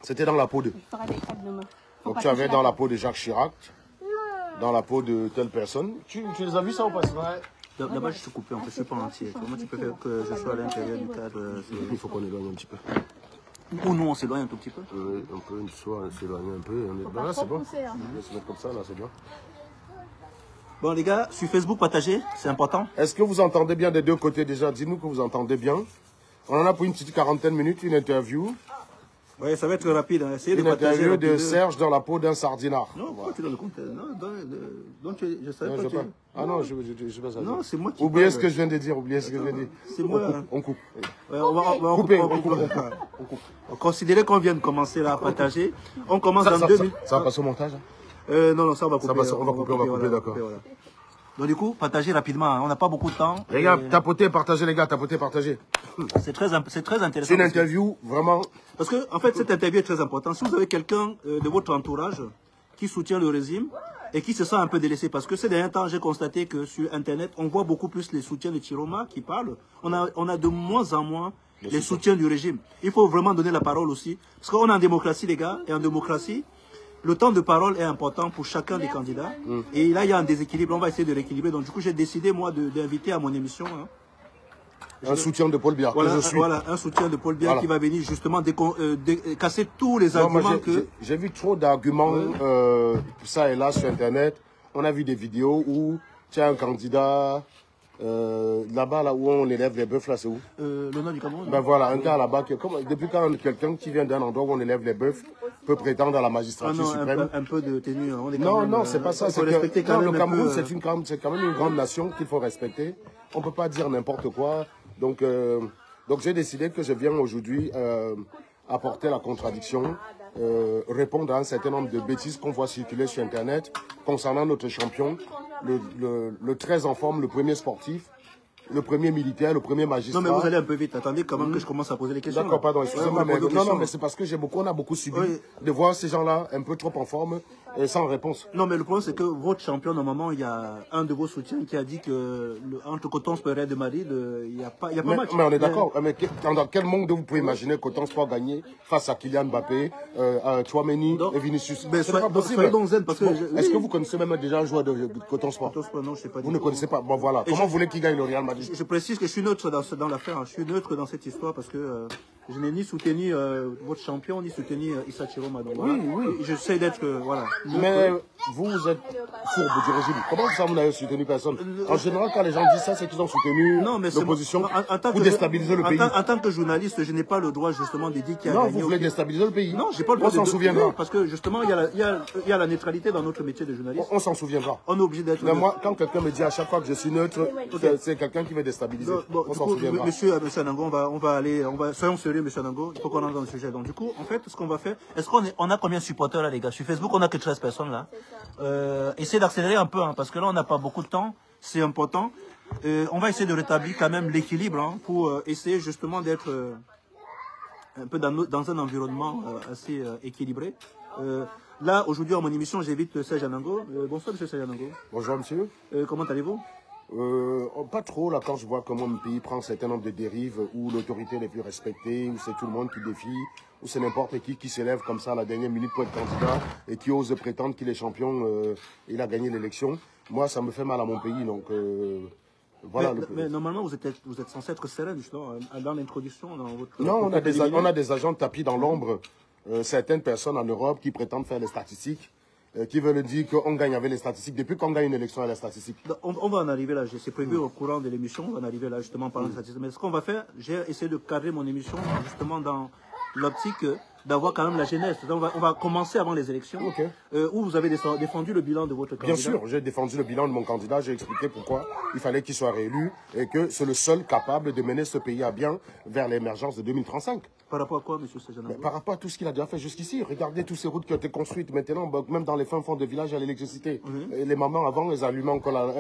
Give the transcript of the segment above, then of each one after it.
C'était dans la peau de... Donc tu avais dans la peau de Jacques Chirac, dans la peau de telle personne. Tu les as vus ça ou pas? Là-bas, je suis coupé, en fait, je suis pas entier. Comment tu peux faire que je sois à l'intérieur du cadre? Il faut qu'on éloigne un petit peu. Ou nous, on s'éloigne un tout petit peu? Oui, on peut s'éloigner un peu. Là, c'est bon. On va se mettre comme ça, là, c'est bien. Bon, les gars, sur Facebook, partagez, c'est important. Est-ce que vous entendez bien des deux côtés déjà? Dis-nous que vous entendez bien. On en a pour une petite 40 minutes, une interview. Oui, ça va être rapide. Hein. Essayez une de partager. Interview de Serge dans la peau d'un sardinard. Non, pourquoi tu donnes le contexte? Non, donc je savais pas. Ah non, je sais pas ça. Non, c'est moi qui. Oubliez ce que je viens de dire, oubliez ce que je viens de dire. C'est moi. On coupe. Ouais, on va couper. On considérait qu'on vient de commencer là à partager. On commence dans 2 minutes. Ça va passer au montage? Non, ça on va couper. On va couper, d'accord. Donc du coup, partagez rapidement, hein. On n'a pas beaucoup de temps. Les gars, tapotez, partagez les gars, tapotez, partagez. C'est très intéressant. C'est une interview, vraiment... Parce que, en fait, cette interview est très importante. Si vous avez quelqu'un de votre entourage qui soutient le régime et qui se sent un peu délaissé, parce que ces derniers temps, j'ai constaté que sur Internet, on voit beaucoup plus les soutiens de Chiroma qui parlent. On a de moins en moins les soutiens du régime. Il faut vraiment donner la parole aussi. Parce qu'on est en démocratie, les gars, et en démocratie, le temps de parole est important pour chacun des candidats. Et là, il y a un déséquilibre. On va essayer de rééquilibrer. Donc, du coup, j'ai décidé, moi, d'inviter à mon émission... Hein, un soutien de Paul Biya, voilà, que je suis. Voilà, un soutien de Paul Biya qui va venir justement casser tous les arguments que... J'ai vu trop d'arguments, ça et là, sur Internet. On a vu des vidéos où tu as un candidat... là-bas, là où on élève les bœufs, là, c'est où? Le nord du Cameroun. Ben voilà, un gars là-bas, depuis quand quelqu'un qui vient d'un endroit où on élève les bœufs peut prétendre à la magistrature suprême? Un peu de tenue. Non, c'est pas ça. Le Cameroun, c'est quand même une grande nation qu'il faut respecter. On ne peut pas dire n'importe quoi. Donc j'ai décidé que je viens aujourd'hui apporter la contradiction, répondre à un certain nombre de bêtises qu'on voit circuler sur Internet concernant notre champion, le très en forme, le premier sportif, le premier militaire, le premier magistrat. Non, mais vous allez un peu vite. Attendez quand même que je commence à poser les questions. D'accord, pardon, excusez-moi. Non, mais c'est parce que on a beaucoup subi de voir ces gens-là un peu trop en forme et sans réponse. Non, mais le problème, c'est que votre champion, normalement, il y a un de vos soutiens qui a dit que entre Coton Sport et de Madrid, il n'y a pas match. Mais on est d'accord. Mais dans quel monde vous pouvez imaginer Coton Sport gagner face à Kylian Mbappé, Tchouaméni et Vinicius? C'est pas possible. Est-ce que vous connaissez même déjà un joueur de Coton Sport? Non, je sais pas. Vous ne connaissez pas. Bon, voilà. Comment vous voulez qu'il gagne le Real Madrid? Je précise que je suis neutre dans l'affaire. Je suis neutre dans cette histoire parce que je n'ai ni soutenu votre champion, ni soutenu Issa Chiroma. Oui. J'essaie d'être, voilà. Mais vous êtes fourbe du régime. Comment ça, vous n'avez soutenu personne? En général, quand les gens disent ça, c'est qu'ils ont soutenu l'opposition pour déstabiliser le pays. En tant que journaliste, je n'ai pas le droit justement de dire qu'il y a... Non, vous voulez déstabiliser le pays. Non, j'ai pas le droit. On s'en souviendra. Parce que justement, il y a la neutralité dans notre métier de journaliste. On s'en souviendra. On est obligé d'être... Mais moi, quand quelqu'un me dit à chaque fois que je suis neutre, c'est quelqu'un qui veut déstabiliser. On s'en souviendra. Monsieur Anango, soyons sérieux, monsieur Anango, il faut qu'on entre dans le sujet. Donc du coup, en fait, ce qu'on va faire, est-ce qu'on a combien de supporters là, les gars? Sur Facebook, on a que 13 personnes là. Essayez d'accélérer un peu, hein, parce que là, on n'a pas beaucoup de temps, c'est important. On va essayer de rétablir quand même l'équilibre, hein, pour essayer justement d'être un peu dans un environnement assez équilibré. Là, aujourd'hui, à mon émission, j'invite Serge Anango. Bonsoir, monsieur Serge Anango. Bonjour, monsieur. Comment allez-vous? Pas trop, là, quand je vois comment le pays prend un certain nombre de dérives, où l'autorité n'est plus respectée, où c'est tout le monde qui défie, où c'est n'importe qui s'élève comme ça à la dernière minute pour être candidat et qui ose prétendre qu'il est champion, il a gagné l'élection. Moi, ça me fait mal à mon pays, donc... voilà. Mais normalement, vous êtes censé être serein, justement, dans l'introduction, dans votre... Non, on a des agents tapis dans l'ombre, certaines personnes en Europe qui prétendent faire les statistiques, qui veulent dire qu'on gagne avec les statistiques. Depuis qu'on gagne une élection avec les statistiques. On va en arriver là. C'est prévu au courant de l'émission. On va en arriver là justement par les statistiques. Mais ce qu'on va faire, j'ai essayé de cadrer mon émission justement dans l'optique d'avoir quand même la genèse. On va commencer avant les élections. Où vous avez défendu le bilan de votre candidat. Bien sûr, j'ai défendu le bilan de mon candidat. J'ai expliqué pourquoi il fallait qu'il soit réélu et que c'est le seul capable de mener ce pays à bien vers l'émergence de 2035. Par rapport à quoi, M. Sejanango? Par rapport à tout ce qu'il a déjà fait jusqu'ici. Regardez toutes ces routes qui ont été construites maintenant, même dans les fins fonds de village, il y a l'électricité. Les mamans, avant, elles allumaient encore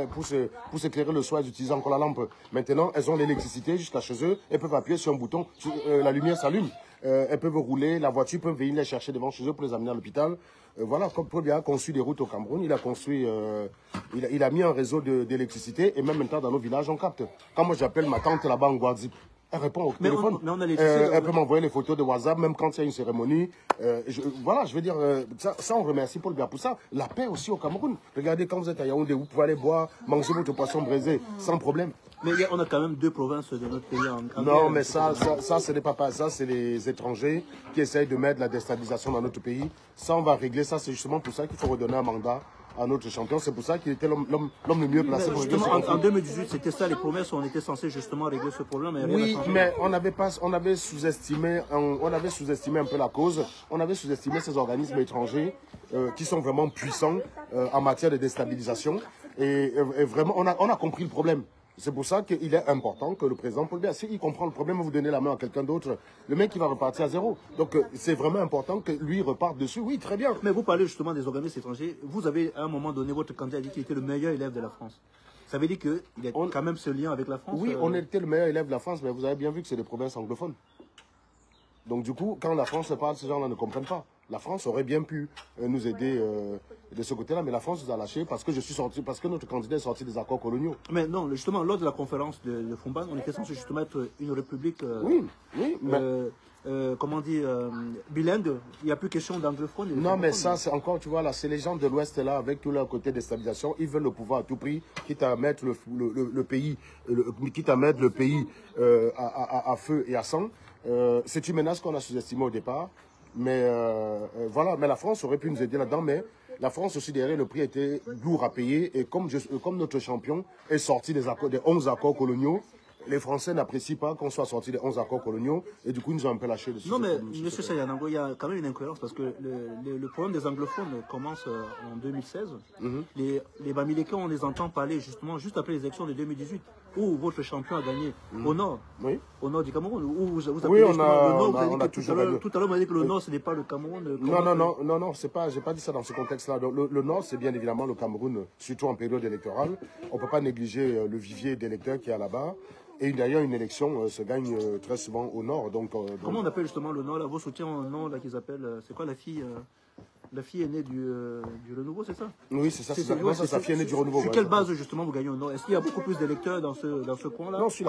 pour s'éclairer le soir, elles utilisaient encore la lampe. Maintenant, elles ont l'électricité jusqu'à chez eux. Elles peuvent appuyer sur un bouton, la lumière s'allume. Elles peuvent rouler, la voiture peut venir les chercher devant chez eux pour les amener à l'hôpital. Voilà, comme Paul Biya a construit des routes au Cameroun, il a construit, il a mis un réseau d'électricité et même maintenant dans nos villages on capte. Quand moi j'appelle ma tante là-bas en Guadeloupe, Elle répond au téléphone. Elle peut m'envoyer les photos de WhatsApp, même quand il y a une cérémonie. Voilà, je veux dire, ça, on remercie Paul Biya pour ça. La paix aussi au Cameroun. Regardez, quand vous êtes à Yaoundé, vous pouvez aller boire, manger votre poisson braisé, sans problème. Mais on a quand même 2 provinces de notre pays en non, mais ça, ce n'est pas ça, c'est les étrangers qui essayent de mettre la déstabilisation dans notre pays. Ça, on va régler ça. C'est justement pour ça qu'il faut redonner un mandat à notre champion. C'est pour ça qu'il était l'homme le mieux placé pour régler ce conflit. En 2018, c'était ça les promesses. On était censé justement régler ce problème. Mais oui, mais on avait sous-estimé un peu la cause. On avait sous-estimé ces organismes étrangers qui sont vraiment puissants en matière de déstabilisation. Et vraiment, on a compris le problème. C'est pour ça qu'il est important que le président Paul Biya, s'il comprend le problème, vous donnez la main à quelqu'un d'autre, le mec il va repartir à zéro. Donc c'est vraiment important que lui reparte dessus. Oui, très bien. Mais vous parlez justement des organismes étrangers. Vous avez à un moment donné, votre candidat a dit qu'il était le meilleur élève de la France. Ça veut dire qu'il y a quand même ce lien avec la France. Oui, on était le meilleur élève de la France, mais vous avez bien vu que c'est des provinces anglophones. Donc du coup, quand la France parle, ces gens-là ne comprennent pas. La France aurait bien pu nous aider de ce côté-là, mais la France nous a lâchés parce que notre candidat est sorti des accords coloniaux. Mais non, justement, lors de la conférence de Fumban, on était censé justement être une république comment dire, bilingue. Il n'y a plus question d'anglophone. Non, mais ça, c'est encore, tu vois, là, c'est les gens de l'Ouest, là, avec tout leur côté déstabilisation. Ils veulent le pouvoir à tout prix, quitte à mettre le pays à feu et à sang. C'est une menace qu'on a sous-estimée au départ. Mais voilà, mais la France aurait pu nous aider là-dedans, mais la France aussi derrière, le prix était lourd à payer. Et comme notre champion est sorti des 11 accords coloniaux, les Français n'apprécient pas qu'on soit sorti des 11 accords coloniaux et du coup ils nous ont un peu lâché dessus. Non mais M. Sayanango, il y a quand même une incohérence parce que le problème des anglophones commence en 2016. Les Bamileke, on les entend parler justement juste après les élections de 2018 où votre champion a gagné au nord, au nord du Cameroun. Où vous oui, on a toujours gagné. Tout à l'heure, on m'a dit que le nord ce n'est pas le Cameroun. Non, c'est pas, j'ai pas dit ça dans ce contexte-là. Le nord c'est bien évidemment le Cameroun, surtout en période électorale. On ne peut pas négliger le vivier d'électeurs qui est là-bas. Et d'ailleurs, une élection se gagne très souvent au nord. Comment on appelle justement le nord là? Vos soutiens au nord là qu'ils appellent, c'est quoi la fille aînée du renouveau, c'est ça? Oui, c'est ça. Sa fille aînée du renouveau. Sur quelle base justement vous gagnez au nord? Est-ce qu'il y a beaucoup plus d'électeurs dans ce coin-là? Non, sur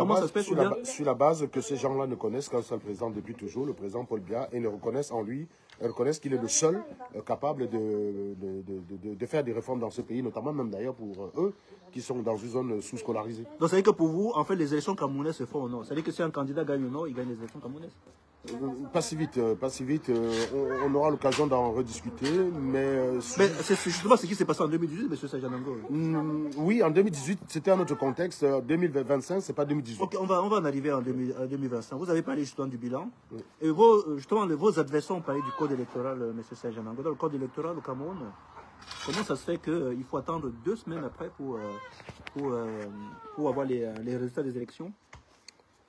la base que ces gens-là ne connaissent qu'un seul président depuis toujours, le président Paul Biya, et ne reconnaissent en lui, reconnaissent qu'il est le seul capable de faire des réformes dans ce pays, notamment même d'ailleurs pour eux qui sont dans une zone sous-scolarisée. Donc ça veut dire que pour vous, en fait, les élections camerounaises se font au nord. Ça veut dire que si un candidat gagne au nord, il gagne les élections camerounaises. Pas si vite. On aura l'occasion d'en rediscuter, mais c'est justement ce qui s'est passé en 2018, M. Sajanango. Oui, en 2018, c'était un autre contexte. 2025, c'est pas 2018. Ok, on va en arriver en 2025. Vous avez parlé justement du bilan. Et justement, vos adversaires ont parlé du code électoral, M. Sajanango. Dans le code électoral au Cameroun, comment ça se fait qu'il faut attendre 2 semaines après pour avoir les résultats des élections?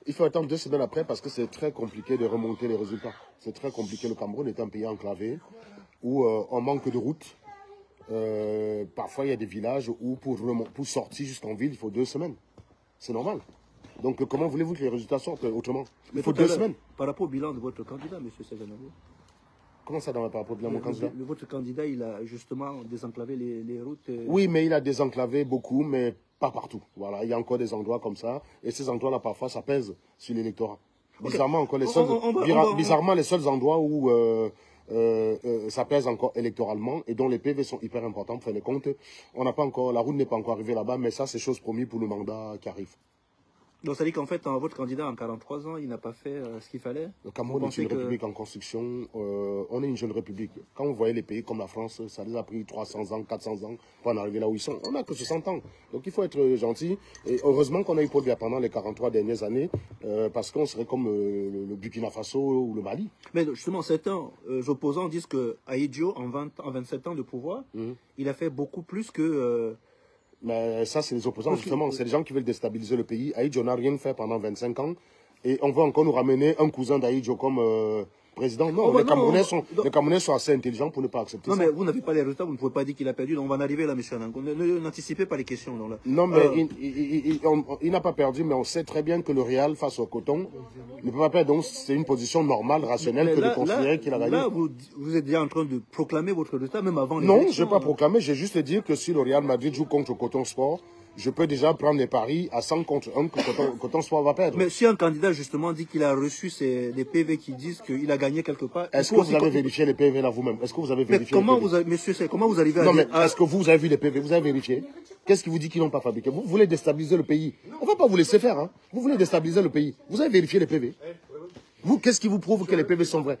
Il faut attendre 2 semaines après parce que c'est très compliqué de remonter les résultats. C'est très compliqué. Le Cameroun est un pays enclavé où on manque de routes. Parfois, il y a des villages où pour sortir jusqu'en ville, il faut 2 semaines. C'est normal. Donc, comment voulez-vous que les résultats sortent autrement? Il faut 2 semaines. Par rapport au bilan de votre candidat, M. Sajanango. Comment ça, par rapport au bilan de mon candidat? Votre candidat, il a justement désenclavé les routes. Oui, mais il a désenclavé beaucoup, mais pas partout. Voilà, il y a encore des endroits comme ça. Et ces endroits-là, parfois, ça pèse sur l'électorat. Bizarrement, encore bizarrement, les seuls endroits où ça pèse encore électoralement et dont les PV sont hyper importants pour faire les comptes. La route n'est pas encore arrivée là-bas, mais ça, c'est chose promise pour le mandat qui arrive. Donc, ça dit qu'en fait, votre candidat, en 43 ans, il n'a pas fait ce qu'il fallait. Le Cameroun est une république en construction. On est une jeune république. Quand vous voyez les pays comme la France, ça les a pris 300 ans, 400 ans pour en arriver là où ils sont. On n'a que 60 ans. Donc, il faut être gentil. Et heureusement qu'on a eu Paul Biya pendant les 43 dernières années, parce qu'on serait comme le Burkina Faso ou le Mali. Mais justement, certains opposants disent que Ahidjo, en 27 ans de pouvoir, il a fait beaucoup plus que... Mais ça, c'est les opposants, justement. C'est les gens qui veulent déstabiliser le pays. Ahidjo n'a rien fait pendant 25 ans. Et on va encore nous ramener un cousin d'Ahidjo comme président. Non, les Camerounais sont assez intelligents pour ne pas accepter ça. Non, mais vous n'avez pas les résultats, vous ne pouvez pas dire qu'il a perdu. Donc on va en arriver là, M. Anango. N'anticipez pas les questions. Donc, là. Non, mais il n'a pas perdu, mais on sait très bien que le Real, face au coton, ne peut pas perdre. Donc c'est une position normale, rationnelle, que de considérer qu'il a gagné. Là, vous êtes déjà en train de proclamer votre résultat, même avant les élections. Non, je n'ai pas proclamé. J'ai juste dit que si le Real Madrid joue contre le Coton Sport, je peux déjà prendre les paris à 100 contre 1 que Coton Sport va perdre. Mais si un candidat justement dit qu'il a reçu des PV qui disent qu'il a gagné quelque part... Est-ce que vous avez vérifié les PV là vous-même? Est-ce que vous avez vérifié comment les PV? vous avez, monsieur, comment vous arrivez à... Non, mais est-ce que vous avez vu les PV? Vous avez vérifié? Qu'est-ce qui vous dit qu'ils n'ont pas fabriqué? Vous voulez déstabiliser le pays. On ne va pas vous laisser faire. Hein. Vous voulez déstabiliser le pays. Vous avez vérifié les PV? Vous, qu'est-ce qui vous prouve que les PV sont vrais?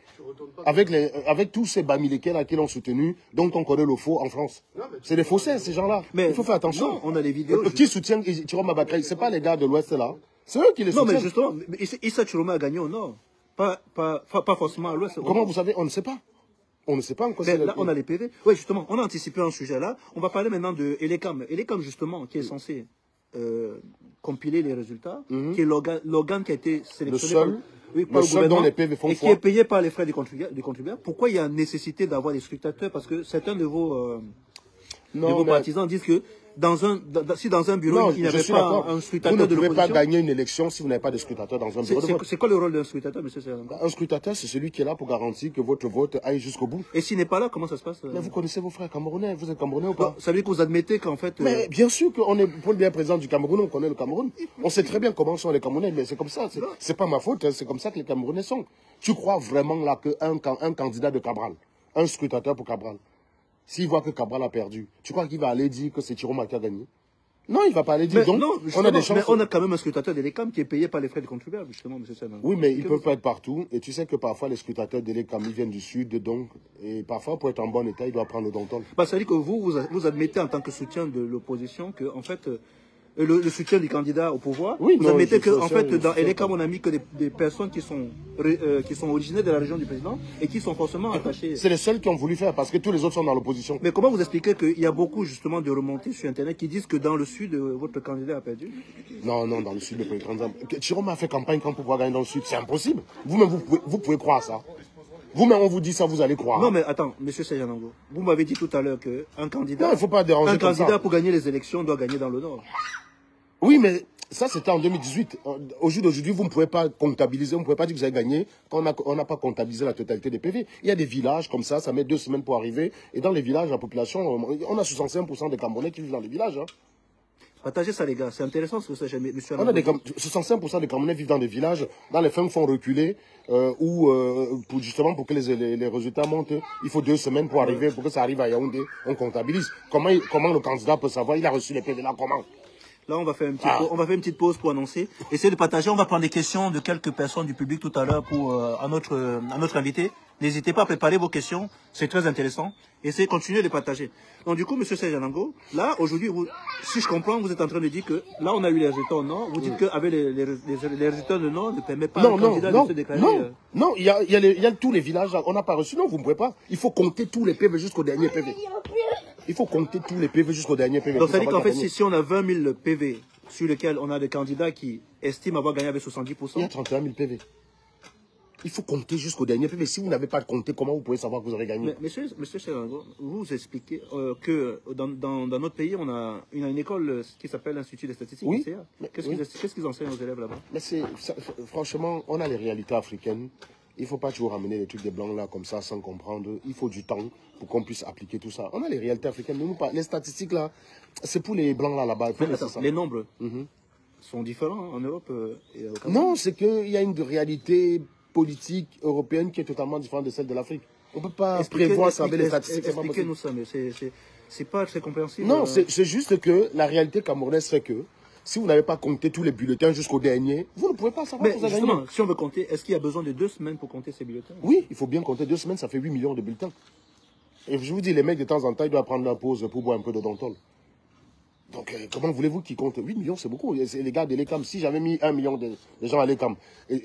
Avec tous ces bamilekés là qui l'ont soutenu, dont on connaît le faux en France. C'est des faussaires, ces gens-là. Mais il faut faire attention. Non, on a les vidéos. Qui soutiennent Chiroma Bakray? Ce n'est pas les gars de l'Ouest là. C'est eux qui les soutiennent. Non, mais justement, Issa Chiroma a gagné au Nord. Pas forcément à l'Ouest. Comment vous savez? On ne sait pas. On ne sait pas encore. Mais là, on a les PV. Oui, justement, on a anticipé un sujet là. On va parler maintenant de Elecam. Elecam, justement, qui est censé compiler les résultats, qui est l'organe qui a été sélectionné par le gouvernement les PV font et qui est payé par les frais des contribuables. Pourquoi il y a nécessité d'avoir des scrutateurs? Parce que certains de vos partisans disent que si dans un bureau, il n'y avait pas un scrutateur de l'opposition... Vous ne pouvez pas gagner une élection si vous n'avez pas de scrutateur dans un bureau de vote. C'est quoi le rôle d'un scrutateur, monsieur Serran? Un scrutateur, c'est celui qui est là pour garantir que votre vote aille jusqu'au bout. Et s'il n'est pas là, comment ça se passe? Mais vous connaissez vos frères camerounais, vous êtes camerounais ou pas? Ça veut dire que vous admettez qu'en fait... Mais bien sûr qu'on est pour le bien président du Cameroun, on connaît le Cameroun. On sait très bien comment sont les Camerounais, mais c'est comme ça. C'est pas ma faute, hein, c'est comme ça que les Camerounais sont. Tu crois vraiment là qu'un candidat de Cabral, un scrutateur pour Cabral, s'il voit que Cabral a perdu, tu crois qu'il va aller dire que c'est Chiroma qui a gagné? Non, il ne va pas aller dire. Donc, non, on a des chances. Mais on a quand même un scrutateur de l'ECAM qui est payé par les frais de contribuables, justement, M. Serran. Oui, mais il ne peut pas être partout. Et tu sais que parfois, les scrutateurs de l'ECAM, ils viennent du sud, donc, et parfois, pour être en bon état, il doit prendre le Dontol. Bah, ça veut dire que vous admettez en tant que soutien de l'opposition que, en fait, le soutien du candidat au pouvoir, oui, vous admettez que, en fait, dans l'ECAM, on a mis que des personnes qui sont originaires de la région du président et qui sont forcément attachées. C'est les seuls qui ont voulu faire parce que tous les autres sont dans l'opposition. Mais comment vous expliquez qu'il y a beaucoup, justement, de remontées sur Internet qui disent que dans le sud, votre candidat a perdu? Non, dans le sud, Chiroma a fait campagne quand pour pouvoir gagner dans le sud. C'est impossible. Vous-même, vous pouvez croire ça. Vous-même, on vous dit ça, vous allez croire. Non, mais attends, M. Sejanango, vous m'avez dit tout à l'heure qu'un candidat, non, il faut pas déranger un candidat pour gagner les élections doit gagner dans le Nord. Oui, mais ça, c'était en 2018. Au jour d'aujourd'hui, vous ne pouvez pas comptabiliser, vous ne pouvez pas dire que vous avez gagné quand on n'a pas comptabilisé la totalité des PV. Il y a des villages comme ça met 2 semaines pour arriver. Et dans les villages, la population, on a 65% des Camerounais qui vivent dans les villages. Hein. Partagez ça, les gars. C'est intéressant ce que ça, monsieur. On a 65% des Camerounais vivent dans des villages, dans les fins fonds reculés, justement pour que les résultats montent, il faut 2 semaines pour arriver, pour que ça arrive à Yaoundé, on comptabilise. Comment le candidat peut savoir, il a reçu les PV là, comment? Là, on va faire une petite pause pour annoncer. Essayez de partager. On va prendre des questions de quelques personnes du public tout à l'heure à notre invité. N'hésitez pas à préparer vos questions. C'est très intéressant. Essayez de continuer de les partager. Donc, du coup, M. Sejanango, là, aujourd'hui, si je comprends, vous êtes en train de dire que là, on a eu les résultats au Nord. Vous dites qu'avec les résultats du Nord ne permet pas au candidat de se déclarer. Non, il y a tous les villages. On n'a pas reçu. Non, vous ne pouvez pas. Il faut compter tous les PV jusqu'au dernier PV. Il faut compter tous les PV jusqu'au dernier PV. Donc, ça veut dire qu'en fait, si on a 20 000 PV sur lesquels on a des candidats qui estiment avoir gagné avec 70%. Il y a 31 000 PV. Il faut compter jusqu'au dernier PV. Si vous n'avez pas compté, comment vous pouvez savoir que vous avez gagné? Mais monsieur Sejanango, vous expliquez que dans notre pays, on a une école qui s'appelle l'Institut des statistiques. Oui. Qu'est-ce qu'ils enseignent aux élèves là-bas? Franchement, on a les réalités africaines. Il ne faut pas toujours ramener les trucs des blancs là comme ça sans comprendre. Il faut du temps pour qu'on puisse appliquer tout ça. On a les réalités africaines. Les statistiques là, c'est pour les blancs là-bas. Les nombres sont différents en Europe et au Cameroun. Non, c'est qu'il y a une réalité politique européenne qui est totalement différente de celle de l'Afrique. On ne peut pas prévoir ça avec les statistiques. Expliquez-nous ça, mais c'est pas très compréhensible. Non, c'est juste que la réalité camerounaise fait que si vous n'avez pas compté tous les bulletins jusqu'au dernier, vous ne pouvez pas savoir que vous avez gagné. Justement, si on veut compter, est-ce qu'il y a besoin de 2 semaines pour compter ces bulletins? Oui, il faut bien compter 2 semaines, ça fait 8 millions de bulletins. Et je vous dis, les mecs, de temps en temps, ils doivent prendre leur pause pour boire un peu de Dontol. Donc, comment voulez-vous qu'ils comptent? 8 millions, c'est beaucoup. Les gars de l'ECAM, si j'avais mis 1 million de gens à l'ECAM,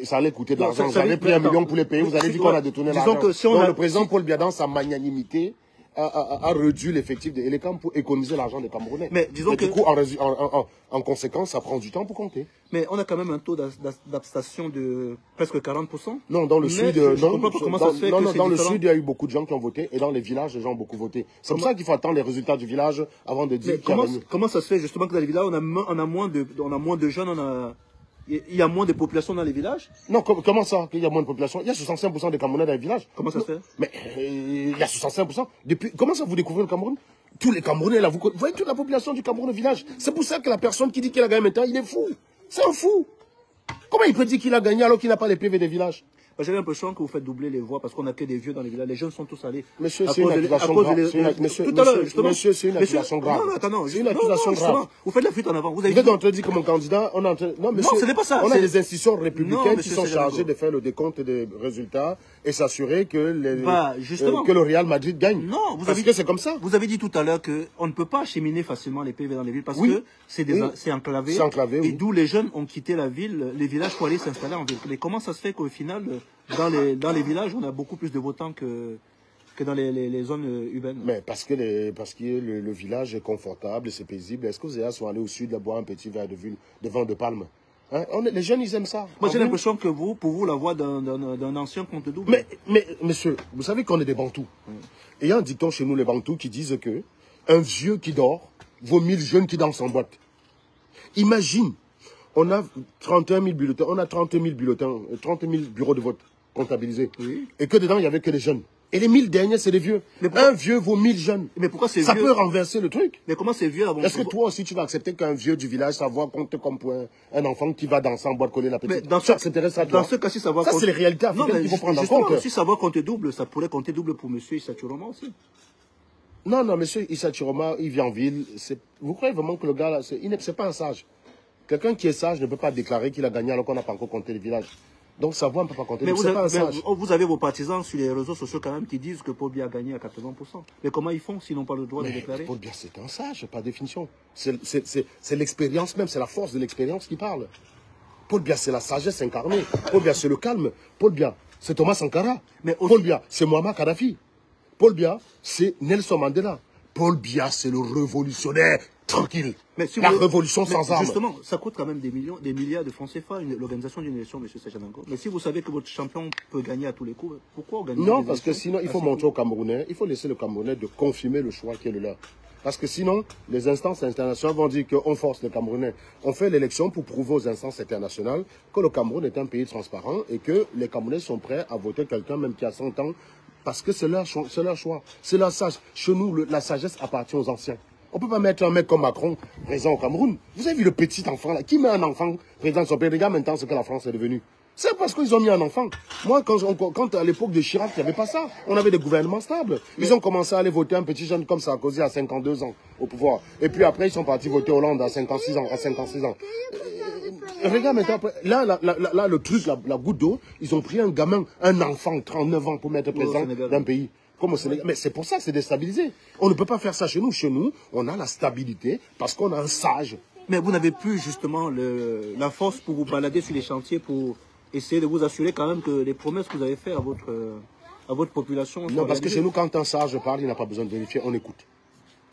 ça allait coûter de l'argent. J'avais pris 1 million pour les payer, vous allez dire qu'on a détourné l'argent. Donc, le président Paul Biya, dans sa magnanimité, a réduit l'effectif de l'ECAM pour économiser l'argent des Camerounais. Mais disons que... Du coup, en conséquence, ça prend du temps pour compter. Mais on a quand même un taux d'abstention de presque 40%. Non, dans le sud, dans le sud, il y a eu beaucoup de gens qui ont voté, et dans les villages, les gens ont beaucoup voté. C'est pour ça qu'il faut attendre les résultats du village avant de dire qu'il y a gagné. Comment ça se fait justement que dans les villages, on a moins de jeunes, il y a moins de population dans les villages? Non, comment ça, qu'il y a moins de population? Il y a 65% des Camerounais dans les villages. Comment ça se fait? Mais il y a 65%. Comment ça vous découvrez le Cameroun? tous les Camerounais, là, vous voyez toute la population du Cameroun au village. C'est pour ça que la personne qui dit qu'il a gagné maintenant, il est fou. C'est un fou. Comment il peut dire qu'il a gagné alors qu'il n'a pas les PV des villages? J'ai l'impression que vous faites doubler les voix parce qu'on n'a que des vieux dans les villages. Les jeunes sont tous allés. Monsieur, c'est une accusation grave. Monsieur, c'est une accusation grave. Non, attends, c'est une accusation grave. Vous faites la fuite en avant. Vous êtes en train de dire que mon candidat, non, monsieur, ce n'est pas ça. On a des institutions républicaines qui sont chargées de faire le décompte des résultats et s'assurer que le Real Madrid gagne. Non, parce que c'est comme ça. Vous avez dit tout à l'heure qu'on ne peut pas acheminer facilement les PV dans les villes parce que c'est enclavé. C'est enclavé. Et d'où les jeunes ont quitté la ville, les villages pour aller s'installer en ville. Mais comment ça se fait qu'au final, dans les villages, on a beaucoup plus de votants que dans les zones urbaines? Mais parce que le village est confortable, c'est paisible. Est-ce que vous sont allés au sud boire un petit verre de vin de palme? Hein? Les jeunes, ils aiment ça. Moi, j'ai l'impression que pour vous, la voix d'un ancien compte double. Mais, monsieur, vous savez qu'on est des Bantous. Et il y a un dicton chez nous, les Bantous, qui disent que un vieux qui dort vaut 1000 jeunes qui dansent en boîte. Imagine, on a 31 000 bulletins, on a 30 000 bulletins, 30 000 bureaux de vote comptabilisés. Oui. Et que dedans, il n'y avait que des jeunes. Et les 1000 derniers, c'est des vieux. Un vieux vaut 1000 jeunes. Mais pourquoi c'est vieux? Ça peut renverser le truc. Mais comment c'est vieux avant? Est-ce que toi aussi, tu vas accepter qu'un vieux du village, sa voix compte comme pour un enfant qui va danser en boîte coller la petite? Dans ce cas-ci, ça va compter. Ça, c'est les réalités africaines qu'il faut prendre en compte. Si sa voix compte double, ça pourrait compter double pour monsieur Issa Chiroma aussi. Non, monsieur Issa Chiroma, il vit en ville. Vous croyez vraiment que le gars, là, c'est pas un sage? Quelqu'un qui est sage ne peut pas déclarer qu'il a gagné alors qu'on n'a pas encore compté les villages. Donc sa voix ne peut pas compter. Mais vous avez vos partisans sur les réseaux sociaux quand même qui disent que Paul Biya a gagné à 80%. Mais comment ils font s'ils n'ont pas le droit de déclarer? Paul Biya, c'est un sage, par définition. C'est l'expérience même, c'est la force de l'expérience qui parle. Paul Biya, c'est la sagesse incarnée. Paul Biya, c'est le calme. Paul Biya, c'est Thomas Sankara. Paul Biya, c'est Muammar Kadhafi. Paul Biya, c'est Nelson Mandela. Paul Biya, c'est le révolutionnaire tranquille. La révolution sans armes. Justement, ça coûte quand même des milliards de francs CFA, l'organisation d'une élection, M. Sajanango. Mais si vous savez que votre champion peut gagner à tous les coups, pourquoi organiser? Non, parce que sinon, il faut montrer aux Camerounais, il faut laisser le Camerounais de confirmer le choix qui est le leur. Parce que sinon, les instances internationales vont dire qu'on force les Camerounais. On fait l'élection pour prouver aux instances internationales que le Cameroun est un pays transparent et que les Camerounais sont prêts à voter quelqu'un même qui a 100 ans. Parce que c'est leur choix, c'est leur sage. Chez nous, la sagesse appartient aux anciens. On ne peut pas mettre un mec comme Macron présent au Cameroun. Vous avez vu le petit enfant là? Qui met un enfant présent de son pays? Regarde maintenant ce que la France est devenue. C'est parce qu'ils ont mis un enfant. Moi, quand à l'époque de Chirac, il n'y avait pas ça. On avait des gouvernements stables. Ils ont commencé à aller voter un petit jeune comme Sarkozy à 52 ans au pouvoir. Et puis après, ils sont partis voter Hollande à 56 ans. Regarde maintenant, là, le truc, la goutte d'eau, ils ont pris un gamin, un enfant, 39 ans pour mettre présent d'un pays. Comme au Sénégal. Mais c'est pour ça, c'est déstabilisé. On ne peut pas faire ça chez nous. Chez nous, on a la stabilité parce qu'on a un sage. Mais vous n'avez plus justement la force pour vous balader sur les chantiers pour essayer de vous assurer quand même que les promesses que vous avez faites à votre population... Non, parce que chez nous, quand un sage parle, il n'a pas besoin de vérifier, on écoute.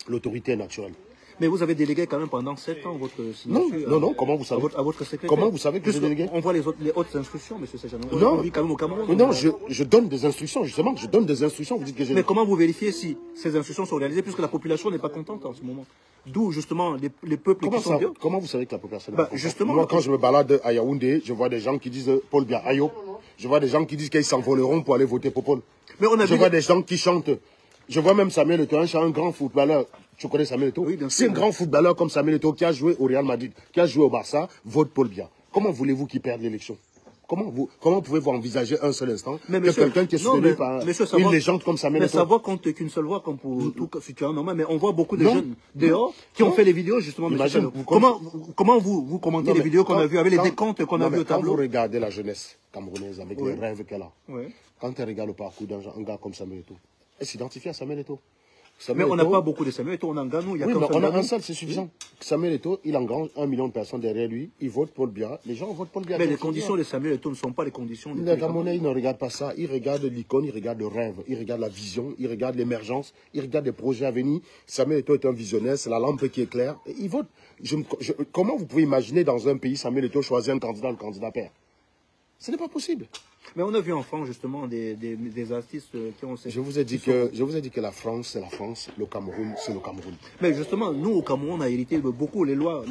L'autorité est naturelle. Mais vous avez délégué quand même pendant 7 ans votre signature. Non, comment vous savez? À votre secrétaire. Comment vous savez que j'ai délégué? On voit les hautes instructions, M. Sajanango. Non, on vit quand même au Cameroun. Non, je donne des instructions, justement. Je donne des instructions. Vous dites que j'ai... Mais comment vous vérifiez si ces instructions sont réalisées puisque la population n'est pas contente en ce moment? D'où justement les peuples qui sont bien. Comment vous savez que la population n'est pas contente? Justement. Moi, quand je me balade à Yaoundé, je vois des gens qui disent Paul Biya Ayo. Je vois des gens qui disent qu'ils s'envoleront pour aller voter pour Paul. Je vois des gens qui chantent. Je vois même Samuel Eto'o, un grand footballeur. Tu connais Samuel Eto'o? Oui, c'est un grand footballeur comme Samuel Eto'o qui a joué au Real Madrid, qui a joué au Barça, vote Paul Biya. Comment voulez-vous qu'il perde l'élection? Comment pouvez-vous envisager un seul instant que quelqu'un qui est soutenu par une légende comme Samuel Eto'o? Mais sa voix compte qu'une seule voix, comme pour tout citoyen normal. Mais on voit beaucoup de jeunes dehors qui ont fait les vidéos, justement. Comment vous commentez les vidéos qu'on a vues avec les décomptes qu'on a vues au tableau? Quand vous regardez la jeunesse camerounaise avec les rêves qu'elle a, quand elle regarde le parcours d'un gars comme Samuel Eto'o, elle s'identifie à Samuel Eto'o. Mais on n'a pas beaucoup de Samuel Eto'o, on a un Ganou, il y a oui, mais on a un seul, c'est suffisant. Samuel Eto'o, il engrange 1 million de personnes derrière lui, il vote Paul Biya, les gens votent Paul Biya. Mais les conditions de Samuel Eto'o ne sont pas les conditions de... Les Camerounais, ils ne regardent pas ça, ils regardent l'icône, ils regardent le rêve, ils regardent la vision, ils regardent l'émergence, ils regardent les projets à venir. Samuel Eto'o est un visionnaire, c'est la lampe qui éclaire, et il vote. Comment vous pouvez imaginer dans un pays, Samuel Eto'o choisir un candidat, le candidat père? Ce n'est pas possible. Mais on a vu en France justement des artistes qui ont... Je vous ai dit que la France, c'est la France, le Cameroun, c'est le Cameroun. Mais justement, nous au Cameroun, on a hérité de beaucoup, les lois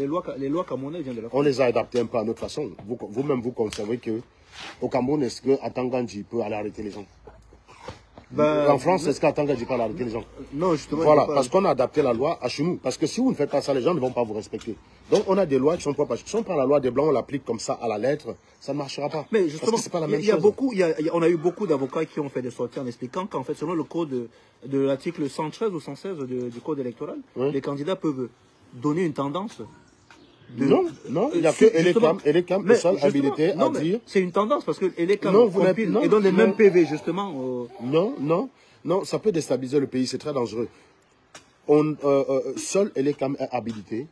camerounaises viennent de la France. On les a adaptées un peu à notre façon. Vous-même, vous concevez que au Cameroun, est-ce que Atangandji peut aller arrêter les gens? En France, c'est ce qu'Atanga dit pas l'arrêter les gens. Non, justement. Voilà, parce qu'on a adapté la loi à chez nous. Parce que si vous ne faites pas ça, les gens ne vont pas vous respecter. Donc on a des lois qui sont propres. Si on prend la loi des Blancs, on l'applique comme ça à la lettre, ça ne marchera pas. Mais justement, parce que c'est pas la même chose. On a eu beaucoup d'avocats qui ont fait des sorties en expliquant qu'en fait, selon le code de l'article 113 ou 116 du code électoral, les candidats peuvent donner une tendance. Non, il n'y a que Elecam est seul habilité à dire. C'est une tendance parce que Elecam et donne les mêmes PV justement. Non, ça peut déstabiliser le pays, c'est très dangereux. Seul Elecam est habilité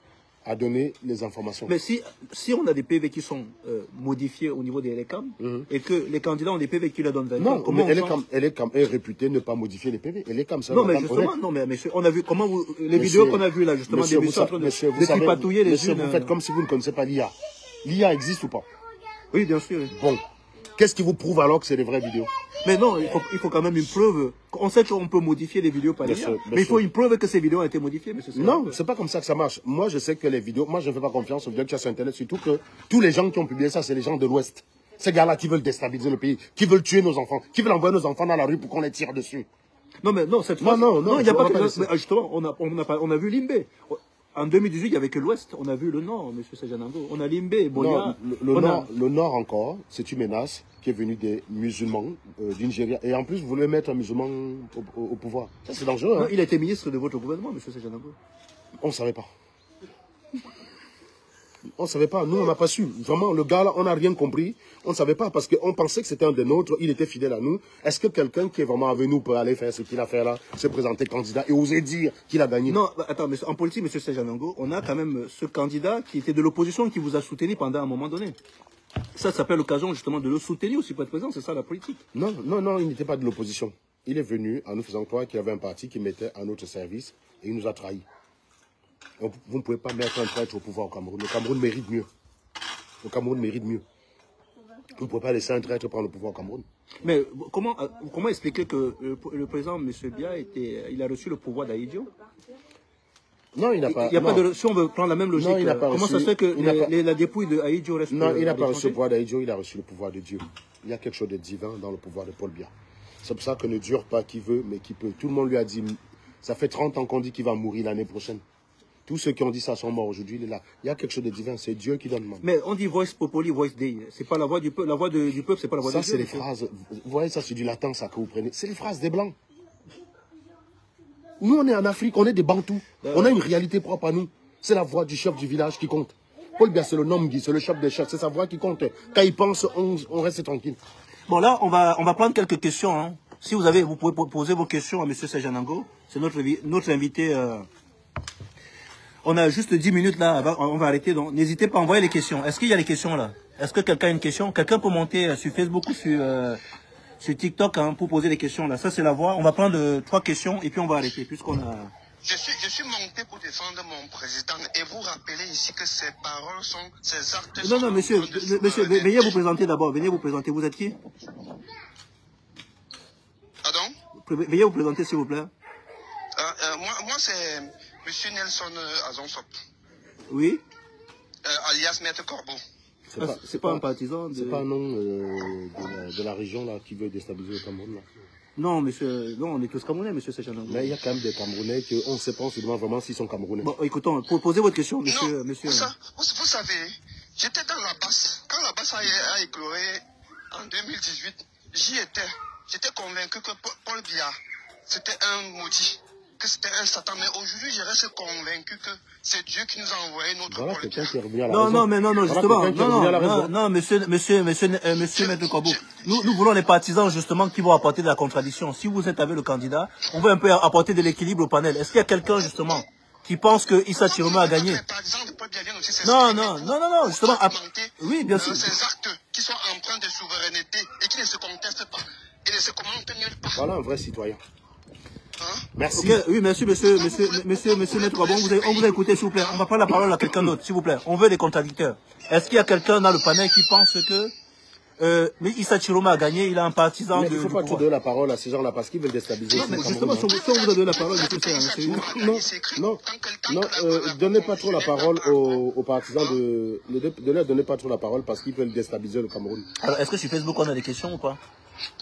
à donner les informations. Mais si on a des PV qui sont modifiés au niveau des Elecam et que les candidats ont des PV qui leur donnent 20 ans, mais Elecam est réputé ne pas modifier les PV. Elecam, non, mais justement, non, mais monsieur, on a vu comment les vidéos qu'on a vues là, justement, des bus en train de tripatouiller les unes. Vous faites comme si vous ne connaissez pas l'IA. L'IA existe ou pas? Oui, bien sûr. Bon. Qu'est-ce qui vous prouve alors que c'est des vraies vidéos? Mais non, il faut quand même une preuve. On sait qu'on peut modifier les vidéos par l'IA, mais il faut une preuve que ces vidéos ont été modifiées. Non, c'est pas comme ça que ça marche. Moi, je sais que les vidéos, moi, je ne fais pas confiance aux vidéos qu'il y a sur Internet, surtout que tous les gens qui ont publié ça, c'est les gens de l'Ouest. Ces gars-là qui veulent déstabiliser le pays, qui veulent tuer nos enfants, qui veulent envoyer nos enfants dans la rue pour qu'on les tire dessus. Non, mais non, cette fois, non, il n'y a pas que... Justement, on a vu Limbé. En 2018, il n'y avait que l'Ouest. On a vu le Nord, M. Sejanango. On a Limbé, Boya. Le Nord encore, c'est une menace qui est venue des musulmans du Nigeria. Et en plus, vous voulez mettre un musulman au pouvoir. Ça, c'est dangereux. Non, il a été ministre de votre gouvernement, M. Sejanango. On ne savait pas. On ne savait pas. Nous, on n'a pas su. Vraiment, le gars là, on n'a rien compris. On ne savait pas parce qu'on pensait que c'était un des nôtres. Il était fidèle à nous. Est-ce que quelqu'un qui est vraiment avec nous peut aller faire ce qu'il a fait là, se présenter candidat et oser dire qu'il a gagné? Non, attends, mais en politique, M. Sejanango, on a quand même ce candidat qui était de l'opposition qui vous a soutenu pendant un moment donné. Ça s'appelle l'occasion justement de le soutenir aussi pour être présent. C'est ça la politique. Non, il n'était pas de l'opposition. Il est venu en nous faisant croire qu'il y avait un parti qui mettait à notre service et il nous a trahis. Vous ne pouvez pas mettre un traître au pouvoir au Cameroun. Le Cameroun mérite mieux. Le Cameroun mérite mieux. Vous ne pouvez pas laisser un traître prendre le pouvoir au Cameroun. Mais comment expliquer que le président M. Biya il a reçu le pouvoir d'Ahidjo? Non, il n'a pas. Si on veut prendre la même logique, comment ça se fait que la dépouille de Ahidjo reste? Non, il n'a pas reçu le pouvoir d'Ahidjo, il a reçu le pouvoir de Dieu. Il y a quelque chose de divin dans le pouvoir de Paul Biya. C'est pour ça que ne dure pas qui veut, mais qui peut. Tout le monde lui a dit, ça fait 30 ans qu'on dit qu'il va mourir l'année prochaine. Tous ceux qui ont dit ça sont morts aujourd'hui, il est là. Il y a quelque chose de divin, c'est Dieu qui donne le monde. Mais on dit voice populi, voice dei. C'est pas la voix du peuple, la voix du peuple, c'est pas la voix de Dieu. Ça, c'est les phrases. Vous voyez, ça, c'est du latin, ça, que vous prenez. C'est les phrases des Blancs. Nous, on est en Afrique, on est des Bantous. On a une réalité propre à nous. C'est la voix du chef du village qui compte. Paul Biya, c'est le nom Guy, c'est le chef des chefs, c'est sa voix qui compte. Quand il pense, on reste tranquille. Bon, là, on va prendre quelques questions. Hein. Si vous pouvez poser vos questions à M. Sejanango. C'est notre invité. On a juste 10 minutes là, on va arrêter. Donc, n'hésitez pas à envoyer les questions. Est-ce qu'il y a des questions là? Est-ce que quelqu'un a une question? Quelqu'un peut monter sur Facebook ou sur TikTok hein, pour poser des questions là. Ça, c'est la voix. On va prendre 3 questions et puis on va arrêter puisqu'on a... Je suis monté pour défendre mon président et vous rappelez ici que ses paroles sont, ses actes sont... Non, monsieur, veuillez vous présenter d'abord. Veuillez vous présenter. Vous êtes qui? Pardon? Veuillez vous présenter s'il vous plaît. Moi c'est... Monsieur Nelson Azonsop. Oui. Alias Maître Corbeau. C'est pas un partisan de... C'est pas un nom de la région là qui veut déstabiliser le Cameroun là. Non, monsieur, non, on est tous Camerounais, monsieur Sejanango. Mais il y a quand même des Camerounais qu'on ne sait pas, on se demande vraiment s'ils sont Camerounais. Bon, écoutons, posez votre question, monsieur. Non, monsieur. Vous savez, j'étais dans la basse. Quand la basse a écloré en 2018, j'y étais. J'étais convaincu que Paul Biya, c'était un maudit. Que c'était un Satan, mais aujourd'hui je reste convaincu que c'est Dieu qui nous a envoyé notre voilà, Paul Biya. Non, justement, non, monsieur Maître Corbeau, nous voulons les partisans justement qui vont apporter de la contradiction. Si vous êtes avec le candidat, on veut un peu apporter de l'équilibre au panel. Est-ce qu'il y a quelqu'un justement qui pense que Issa Chiroma a gagné? Non, justement, oui, bien sûr. Ces actes qui sont empreints de souveraineté et qui ne se contestent pas et ne se commentent nulle part. Voilà un vrai citoyen. Merci. Okay, oui, merci, monsieur Maître Corbeau, on vous a écouté, s'il vous plaît. On va prendre la parole à quelqu'un d'autre, s'il vous plaît. On veut des contradicteurs. Est-ce qu'il y a quelqu'un dans le panel qui pense que mais Issa Chiroma a gagné, il a un partisan de... Il ne faut pas tout donner la parole à ces gens-là parce qu'ils veulent déstabiliser. Non, mais justement, si on vous a donné la parole, donnez pas trop la parole aux partisans de leur donner pas trop la parole parce qu'ils veulent déstabiliser le Cameroun. Alors, est-ce que sur Facebook, on a des questions ou pas?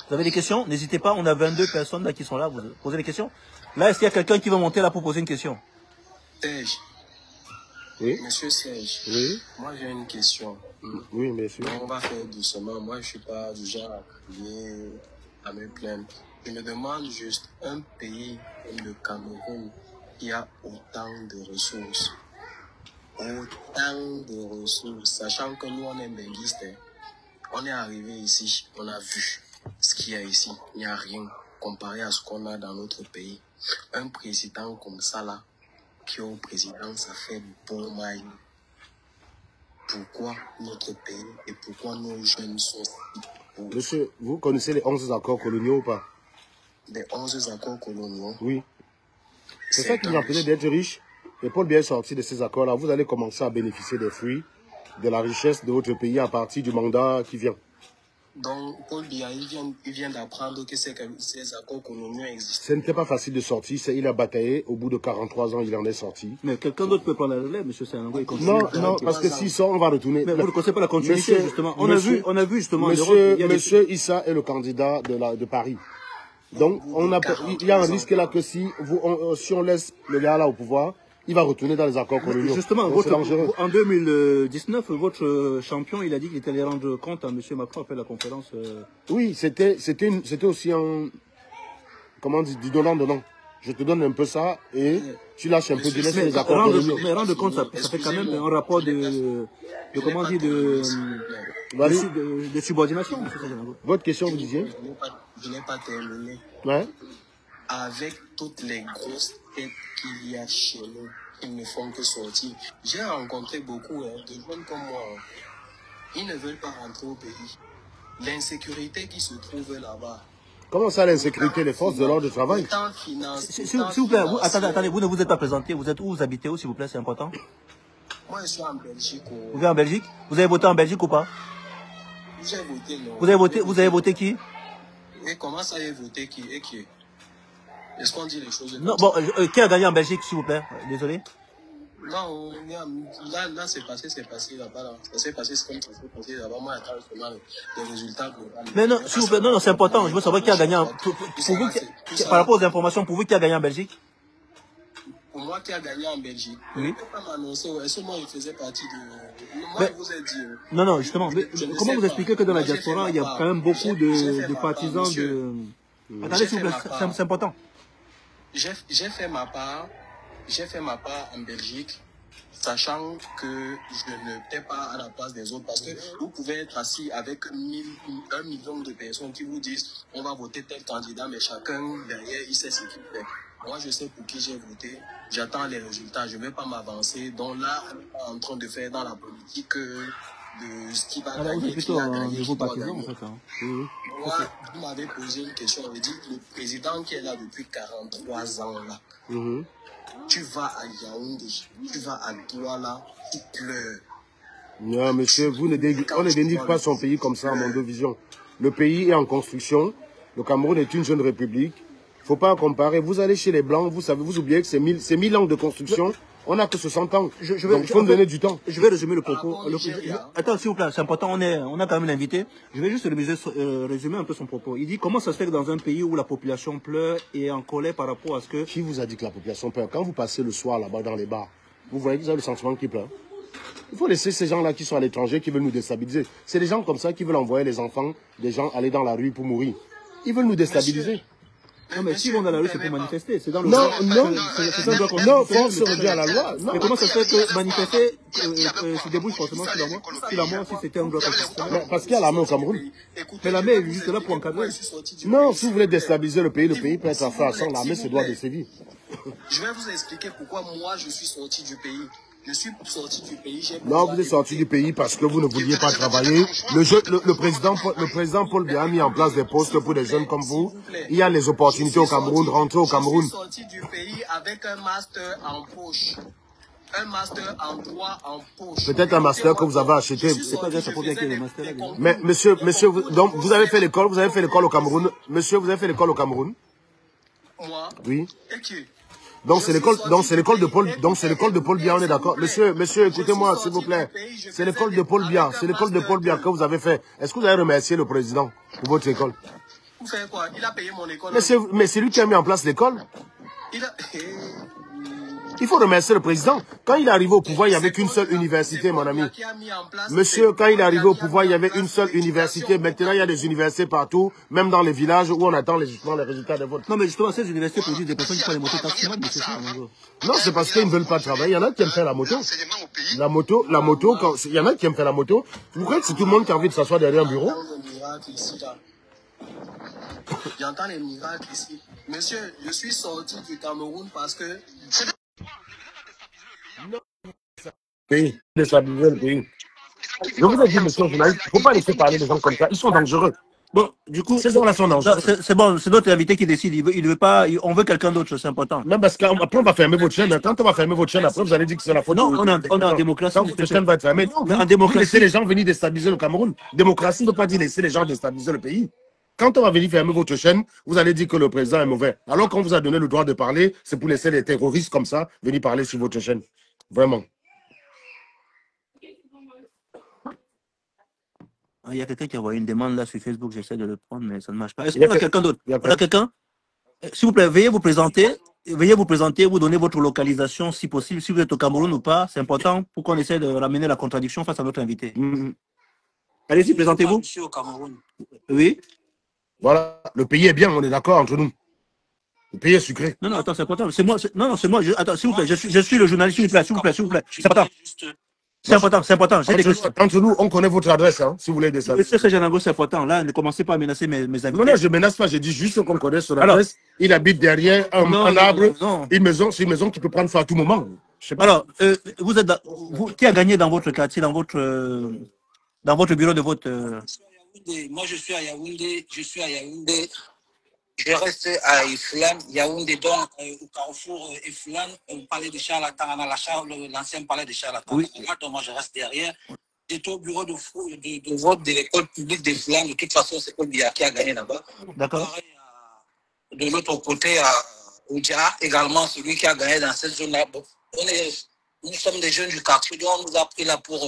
Vous avez des questions? N'hésitez pas, on a 22 personnes là qui sont là, vous posez des questions. Là, est-ce qu'il y a quelqu'un qui va monter là pour poser une question? Serge. Oui. Monsieur Serge. Oui. Moi, j'ai une question. Oui, monsieur. On va faire doucement. Moi, je ne suis pas du genre à crier, à me plaindre. Je me demande juste un pays comme le Cameroun qui a autant de ressources. Autant de ressources. Sachant que nous, on est benguistes. Hein. On est arrivé ici, on a vu ce qu'il y a ici. Il n'y a rien comparé à ce qu'on a dans notre pays. Un président comme ça, là, qui est au président, ça fait bon maille. Pourquoi notre pays et pourquoi nos jeunes sont si pauvres? Monsieur, vous connaissez les 11 accords coloniaux ou pas? Les 11 accords coloniaux? Oui. C'est ça qui vous empêche d'être riche. Et Paul Biya est sorti de ces accords-là. Vous allez commencer à bénéficier des fruits, de la richesse de votre pays à partir du mandat qui vient. Donc, Paul Biya, il vient d'apprendre que ces accords coloniaux existent. Ce n'était pas facile de sortir. Il a bataillé. Au bout de 43 ans, il en est sorti. Mais quelqu'un d'autre peut prendre la relève, monsieur Senghor. Non, non, parce que s'il sort, on va retourner. Mais vous ne connaissez pas la continuité, justement. On a vu justement... Monsieur Issa est le candidat de Paris. Donc, il y a un risque là que si on laisse le gars là au pouvoir, il va retourner dans les accords coloniaux. Justement, en 2019, votre champion, il a dit qu'il était allé rendre compte à M. Macron après la conférence. Oui, c'était aussi un... Comment on dit, du donnant-donnant. Je te donne un peu ça et tu lâches un peu de laisser les accords coloniaux. Mais rendre compte, ça fait quand même un rapport de comment on dit, de subordination. Votre question, vous disiez? Je n'ai pas terminé. Ouais. Avec toutes les grosses têtes qu'il y a chez nous, ils ne font que sortir. J'ai rencontré beaucoup de jeunes comme moi. Ils ne veulent pas rentrer au pays. L'insécurité qui se trouve là-bas. Comment ça, l'insécurité? Les forces de l'ordre de travail? S'il vous plaît, attendez, vous ne vous êtes pas présenté. Vous êtes où? Vous habitez où, s'il vous plaît? C'est important. Moi, je suis en Belgique. Vous êtes en Belgique? Vous avez voté en Belgique ou pas? J'ai voté, non. Vous avez voté qui? Et comment ça, j'ai voté qui? Et qui? Est-ce qu'on dit les choses? Non, bon, qui a gagné en Belgique, s'il vous plaît? Désolé. Non, là, c'est passé là-bas, là. Ça s'est passé comme ça s'est passé là-bas. Moi, j'attends seulement les résultats. Mais non, s'il vous plaît, non, c'est important. Je veux savoir qui a gagné par rapport aux informations, pour vous, qui a gagné en Belgique? Pour moi, qui a gagné en Belgique? Oui. Il ne peut pas m'annoncer. Est-ce que moi, il faisait partie de... Moi, Mais, je vous ai dit... Non, justement. Mais, comment vous expliquez que dans la diaspora, il y a quand même beaucoup de partisans de... Attendez, s'il vous plaît, c'est important. J'ai fait ma part en Belgique, sachant que je n'étais pas à la place des autres, parce que vous pouvez être assis avec 1 million de personnes qui vous disent on va voter tel candidat, mais chacun derrière il sait ce qu'il fait. Moi je sais pour qui j'ai voté, j'attends les résultats, je ne vais pas m'avancer. Donc là, on est en train de faire dans la politique de ce qui va gagner. C'est plutôt un niveau partisan en fait. Moi, vous m'avez posé une question, on me dit le président qui est là depuis 43 ans là. Tu vas à Yaoundé, tu vas à Douala, tu pleures. Non, monsieur, on ne dénigre pas son pays comme ça, à mon vision. Le pays est en construction. Le Cameroun est une jeune république. Il ne faut pas comparer. Vous allez chez les Blancs, vous oubliez que c'est 1000 ans de construction. On n'a que 60 ans. Donc, il faut nous donner du temps. Je vais résumer le propos. Attends, s'il vous plaît, c'est important, on a quand même l'invité. Je vais juste résumer un peu son propos. Il dit comment ça se fait que dans un pays où la population pleure et est en colère par rapport à ce que... Qui vous a dit que la population pleure? Quand vous passez le soir là-bas dans les bars, vous voyez que vous avez le sentiment qu'ils pleurent. Il faut laisser ces gens-là qui sont à l'étranger, qui veulent nous déstabiliser. C'est des gens comme ça qui veulent envoyer les enfants, des gens aller dans la rue pour mourir. Ils veulent nous déstabiliser. Non, mais s'ils vont dans la rue, c'est pour manifester. C'est dans le non, force se revient à la loi. Mais comment ça se fait que manifester se débouche forcément sur la mort si c'était un droit constitutionnel? Parce qu'il y a l'armée au Cameroun. Mais l'armée est juste là pour encadrer. Non, si vous voulez déstabiliser le pays peut être à faire sans l'armée se doit de sévir. Je vais vous expliquer pourquoi moi je suis sorti du pays. Je suis sorti du pays. Non, vous êtes sorti du pays parce que vous ne vouliez pas travailler. Le président Paul Biya a mis en place des postes pour des jeunes comme vous. Il y a les opportunités au Cameroun, rentrer au Cameroun. Je suis sorti du pays avec un master en poche. Un master en droit en poche. Peut-être un master que vous avez acheté. C'est pas grave, ça prouve bien qu'il y a des masters. Mais monsieur, donc vous avez fait l'école au Cameroun. Monsieur, vous avez fait l'école au Cameroun? Moi? Oui. Et qui? Donc c'est l'école de Paul Biya, on est d'accord. Monsieur, écoutez-moi, s'il vous plaît. C'est l'école de Paul Biya que vous avez fait. Est-ce que vous avez remercié le président pour votre école? Pour faire quoi? Il a payé mon école. Mais c'est lui qui a mis en place l'école. Il faut remercier le président. Quand il est arrivé au pouvoir, il n'y avait qu'une seule université, mon ami. Monsieur, quand il est arrivé au pouvoir, il y avait une seule université. Maintenant, il y a des universités partout, même dans les villages où on attend justement les résultats des votes. Non, mais justement, ces universités produisent des personnes qui font les motos taximales, mais c'est ça, non, c'est parce qu'ils ne veulent pas travailler. Il y en a qui aiment faire la moto. La moto, il y en a qui aiment faire la moto. Vous croyez que c'est tout le monde qui a envie de s'asseoir derrière un bureau? J'entends les miracles ici. Monsieur, je suis sorti du Cameroun parce que... Pays, déstabiliser le pays. Je vous ai dit, monsieur le journaliste, il ne faut pas laisser parler les gens comme ça. Ils sont dangereux. Bon, du coup, ces gens-là sont dangereux. C'est bon, c'est notre invité qui décide. Il veut pas, on veut quelqu'un d'autre, c'est important. Non, parce qu'après, on va fermer votre chaîne. Quand on va fermer votre chaîne, après, vous allez dire que c'est la faute. Non, on est en démocratie. Quand votre chaîne va être fermée, non, en démocratie, laissez les gens venir déstabiliser le Cameroun. Démocratie ne veut pas dire laisser les gens déstabiliser le pays. Quand on va venir fermer votre chaîne, vous allez dire que le président est mauvais. Alors qu'on vous a donné le droit de parler, c'est pour laisser les terroristes comme ça venir parler sur votre chaîne. Vraiment. Il y a quelqu'un qui a envoyé une demande là sur Facebook, j'essaie de le prendre, mais ça ne marche pas. Est-ce qu'on a quelqu'un d'autre? On a quelqu'un? S'il vous plaît, veuillez vous présenter, vous donner votre localisation si possible, si vous êtes au Cameroun ou pas. C'est important pour qu'on essaie de ramener la contradiction face à notre invité. Allez-y, présentez-vous. Je suis au Cameroun. Oui. Voilà, le pays est bien, on est d'accord entre nous. Le pays est sucré. Non, non, attends, c'est important. C'est moi. Non, c'est moi. Attends, s'il vous plaît, je suis le journaliste, s'il vous plaît. C'est important. C'est important. Entre nous, on connaît votre adresse, hein, si vous voulez des adresses. C'est important. Là, ne commencez pas à menacer mes invités. Non, je ne menace pas, j'ai dit juste qu'on connaît son adresse. Il habite derrière un arbre, une maison, c'est une maison qui peut prendre feu à tout moment. Alors, vous êtes qui a gagné dans votre quartier, dans votre bureau de vote? Moi, je suis à Yaoundé. Je reste à Iflan, Yaoundé, donc au carrefour Iflan, au palais de Charlatan, l'ancien palais de Charlatan. Oui. Donc moi, je reste derrière. J'étais au bureau de vote de l'école publique d'Iflan. De toute façon, c'est Colbia qui a gagné là-bas. D'accord. De l'autre côté, à Oudja, également, celui qui a gagné dans cette zone-là. Bon, nous sommes des jeunes du quartier, donc on nous a pris là pour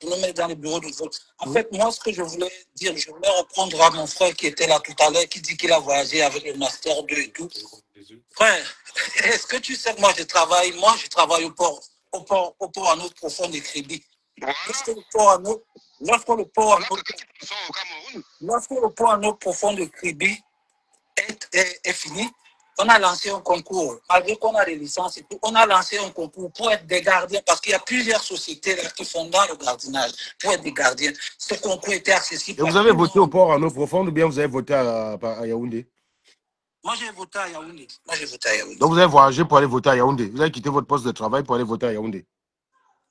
nous mettre dans les bureaux de vote. En fait, moi, ce que je voulais dire, je voulais reprendre à mon frère qui était là tout à l'heure, qui dit qu'il a voyagé avec le Master 2 et tout. Frère, est-ce que tu sais que moi, je travaille au port en eau profonde de Kribi. Lorsque le port en eau profonde de Kribi est fini, on a lancé un concours, malgré qu'on a des licences et tout, on a lancé un concours pour être des gardiens, parce qu'il y a plusieurs sociétés là qui font dans le gardiennage pour être des gardiens. Ce concours était accessible. Et vous avez voté au port en eau profonde ou bien vous avez voté à Yaoundé? Moi, j'ai voté à Yaoundé. Donc vous avez voyagé pour aller voter à Yaoundé. Vous avez quitté votre poste de travail pour aller voter à Yaoundé.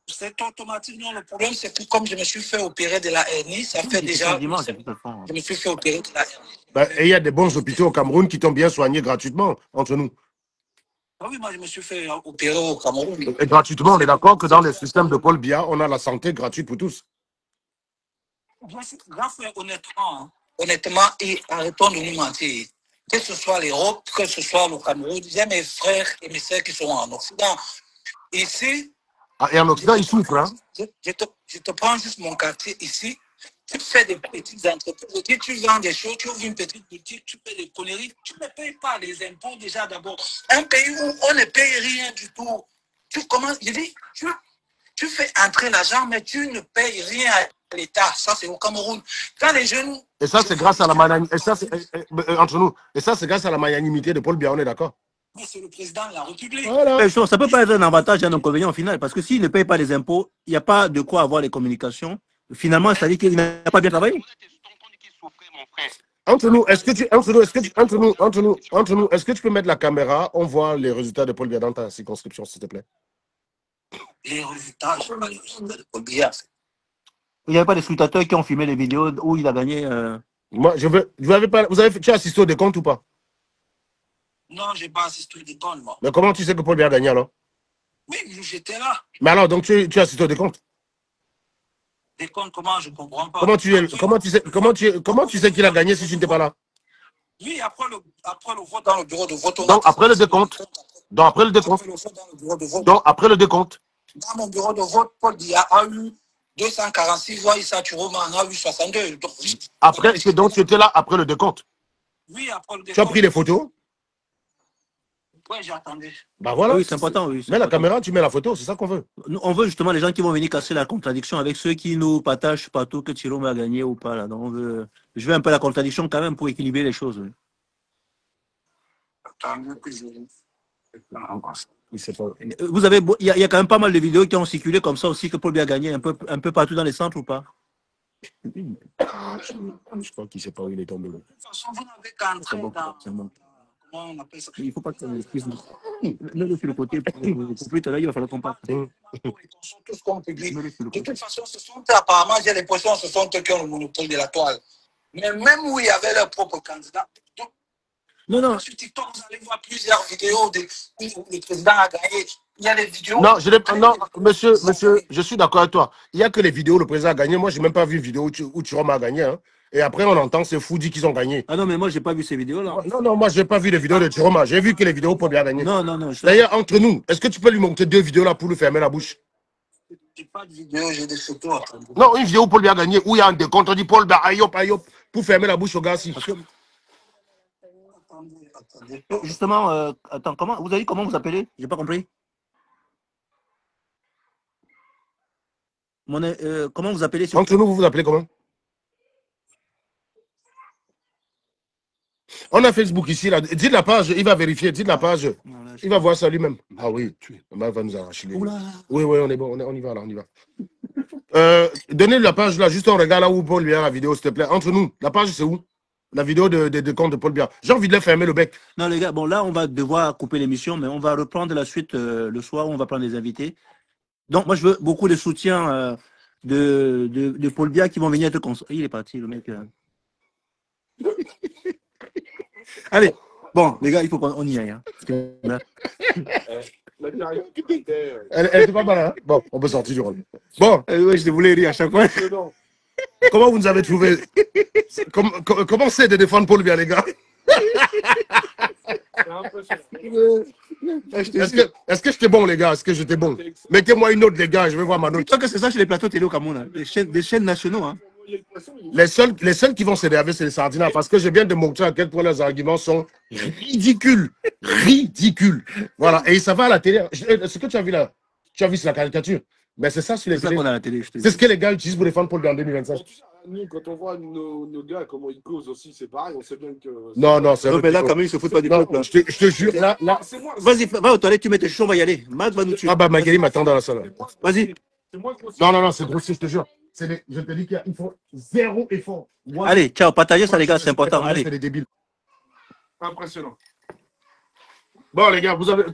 C'est automatique. Non, le problème, c'est que comme je me suis fait opérer de la hernie, ça fait déjà... Je me suis fait opérer de la hernie. Et il y a des bons hôpitaux au Cameroun qui t'ont bien soigné gratuitement, entre nous. Ah oui, moi, je me suis fait opérer au Cameroun. Et gratuitement, on est d'accord que dans le système de Paul Biya, on a la santé gratuite pour tous. Grand frère, honnêtement, et arrêtons de nous mentir. Que ce soit l'Europe, que ce soit le Cameroun, j'ai mes frères et mes sœurs qui sont en Occident. Ici... Et en Occident, ils souffrent, hein? Je te prends juste mon quartier ici. Tu fais des petites entreprises, tu vends des choses, tu ouvres une petite boutique, tu fais des conneries, tu ne payes pas les impôts déjà d'abord. Un pays où on ne paye rien du tout. Tu commences, je dis, tu fais entrer l'argent, mais tu ne payes rien à l'État. Ça, c'est au Cameroun. Quand les jeunes... Et ça, c'est grâce à la magnanimité. Entre nous. Et ça, c'est grâce à la magnanimité de Paul Biya, on est d'accord? Mais c'est le président de la République. Voilà. Ça ne peut pas être un avantage et un inconvénient au final, parce que s'il ne paye pas les impôts, il n'y a pas de quoi avoir les communications. Finalement, ça dit qu'il n'a pas bien travaillé. Entre nous, est-ce que tu peux mettre la caméra? On voit les résultats de Paul Biya dans ta circonscription, s'il te plaît. Les résultats, je vois les résultats de Paul Biya. Il n'y avait pas des scrutateurs qui ont filmé les vidéos où il a gagné. Moi, tu as assisté au décompte ou pas? Non, je n'ai pas assisté au décompte, moi. Mais comment tu sais que Paul Biya a gagné alors? Oui, j'étais là. Mais alors, donc tu as assisté au décompte? Décompte, comment? Je ne comprends pas. Comment tu sais qu'il a gagné si tu n'étais pas là? Oui, après le vote dans le bureau de vote. Donc après le décompte. Dans mon bureau de vote, Paul Biya a eu 246 voix, Issa Chiroma en a eu 62. Après, donc tu étais là après le décompte. Oui, après le Tu as pris les photos? Oui, j'ai attendu. Bah voilà. Oui, c'est important, oui. Mets la caméra, tu mets la photo, c'est ça qu'on veut. Nous, on veut justement les gens qui vont venir casser la contradiction avec ceux qui nous partagent partout que Chiroma a gagné ou pas. Là. Donc je veux un peu la contradiction quand même pour équilibrer les choses. Oui. Attendez que je... Vous avez, il y a quand même pas mal de vidéos qui ont circulé comme ça aussi que Paul Biya a gagné un peu partout dans les centres ou pas? Je crois qu'il ne sait pas où il est tombé. De toute façon, vous n'avez qu'à entrer dans... Comment on appelle ça? Il ne faut pas que le sur le côté pour plus tard, il va falloir qu'on parte. Ils sont tous comme public. De toute façon, ce sont apparemment, j'ai l'impression, ce sont eux qui ont le monopole de la toile. Mais même où il y avait leur propre candidat, Non. sur TikTok, vous allez voir plusieurs vidéos où le président a gagné. Il y a des vidéos. Non, monsieur, je suis d'accord avec toi. Il n'y a que les vidéos où le président a gagné. Moi, je n'ai même pas vu une vidéo où Chiroma a gagné. Hein. Et après, on entend ces fous dit qu'ils ont gagné. Ah non, mais moi, je n'ai pas vu ces vidéos-là. Non, moi, je n'ai pas vu les vidéos de Chiroma. J'ai vu que les vidéos pour bien gagner. Non. D'ailleurs, entre nous, est-ce que tu peux lui montrer 2 vidéos là pour lui fermer la bouche? J'ai pas de vidéo, j'ai des photos. Non, une vidéo pour Paul Biya a gagné où il y a un décompte, on dit Paul Biya, ayop, pour fermer la bouche au gars. Si. Attendez. Justement, attends, vous avez dit comment vous appelez? J'ai pas compris. Comment vous appelez? Entre nous, vous vous appelez comment? On a Facebook ici, là. Dites la page, il va vérifier. Dites la page. Il va voir ça lui-même. Ah oui, il va nous arracher les... Oui, on est bon, on y va là, on y va. Donnez la page là, juste on regarde là où Paul Biya la vidéo, s'il te plaît. Entre nous, la page c'est où? La vidéo de compte de Paul Biya. J'ai envie de les fermer le bec. Non les gars, bon là on va devoir couper l'émission, mais on va reprendre la suite le soir où on va prendre des invités. Donc moi je veux beaucoup de soutien de Paul Biya qui vont venir te conseiller. Il est parti le mec. Allez, bon les gars, il faut qu'on y aille. Hein. Elle était pas mal, hein? Bon, on peut sortir du rôle. Bon. Ouais, je voulais rire à chaque fois. Comment vous nous avez trouvé? Comment c'est de défendre Paul Biya, les gars? Est-ce que j'étais bon, les gars? Est-ce que j'étais bon? Mettez-moi une autre, les gars, je vais voir ma note. Toi que c'est ça chez les plateaux télé au Cameroun, hein. Des chaînes nationaux. Hein. Les seuls qui vont s'énerver, c'est les Sardinats, parce que je viens de montrer à quel point leurs arguments sont ridicules. Ridicules. Voilà. Et ça va à la télé. Ce que tu as vu là, tu as vu, c'est la caricature. Mais c'est ça sur les télé. C'est ce que les gars utilisent pour défendre Paul Biya en 2025. Nous, quand on voit nos gars, comment ils causent aussi, c'est pareil, on sait bien que... Non, c'est... Non, mais là, quand même, ils se foutent pas du peuple. Je te jure, là... Vas-y, va aux toilettes, tu mets tes chaussons, on va y aller. Matt va nous tuer. Ah bah, Magali m'attend dans la salle. Vas-y. Non, c'est grossier, je te jure. Je te dis qu'il faut 0 effort. Allez, ciao, partagez ça, les gars, c'est important. Allez. C'est des débiles. Impressionnant. Bon, les gars, vous avez...